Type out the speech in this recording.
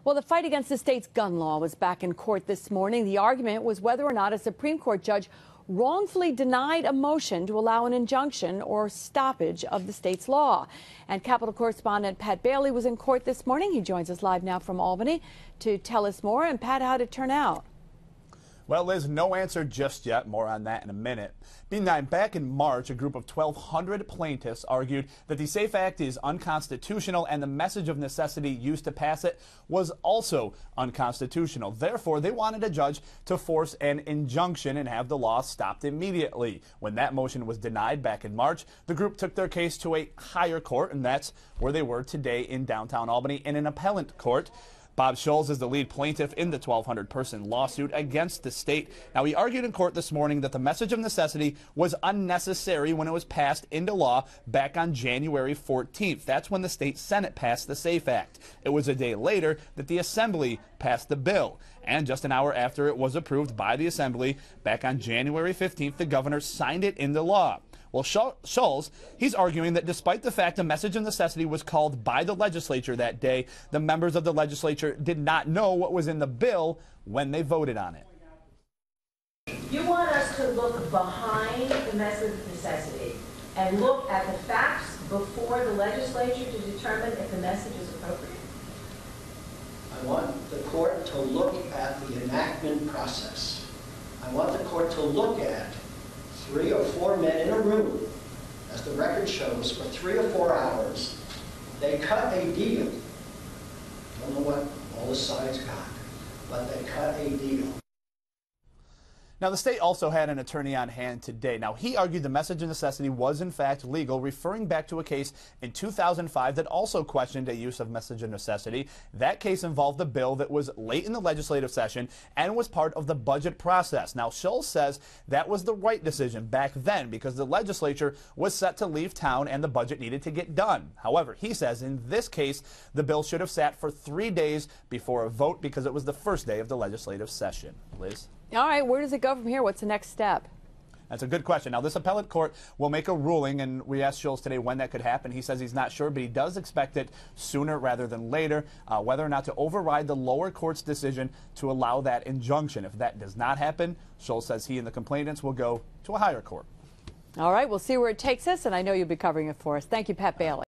Well, the fight against the state's gun law was back in court this morning. The argument was whether or not a Supreme Court judge wrongfully denied a motion to allow an injunction or stoppage of the state's law. And Capitol correspondent Pat Bailey was in court this morning. He joins us live now from Albany to tell us more. And Pat, how did it turn out? Well, Liz, no answer just yet. More on that in a minute. Meantime, back in March, a group of 1,200 plaintiffs argued that the SAFE Act is unconstitutional and the message of necessity used to pass it was also unconstitutional. Therefore, they wanted a judge to force an injunction and have the law stopped immediately. When that motion was denied back in March, the group took their case to a higher court, and that's where they were today in downtown Albany in an appellant court. March Schulz is the lead plaintiff in the 1,200-person lawsuit against the state. Now, he argued in court this morning that the message of necessity was unnecessary when it was passed into law back on January 14th. That's when the state Senate passed the SAFE Act. It was a day later that the Assembly passed the bill. And just an hour after it was approved by the Assembly, back on January 15th, the governor signed it into law. Well, Schulz, he's arguing that despite the fact a message of necessity was called by the legislature that day, the members of the legislature did not know what was in the bill when they voted on it. You want us to look behind the message of necessity and look at the facts before the legislature to determine if the message is appropriate? I want the court to look at the enactment process. I want the court to look at 3 or 4 men in a room, as the record shows, for 3 or 4 hours. They cut a deal. Don't know what all the sides got, but they cut a deal. Now, the state also had an attorney on hand today. Now, he argued the message of necessity was, in fact, legal, referring back to a case in 2005 that also questioned a use of message of necessity. That case involved a bill that was late in the legislative session and was part of the budget process. Now, Schulz says that was the right decision back then because the legislature was set to leave town and the budget needed to get done. However, he says in this case, the bill should have sat for 3 days before a vote because it was the first day of the legislative session. Liz? All right, where does it go from here? What's the next step? That's a good question. Now, this appellate court will make a ruling, and we asked Schulz today when that could happen. He says he's not sure, but he does expect it sooner rather than later, whether or not to override the lower court's decision to allow that injunction. If that does not happen, Schulz says he and the complainants will go to a higher court. All right, we'll see where it takes us, and I know you'll be covering it for us. Thank you, Pat Bailey.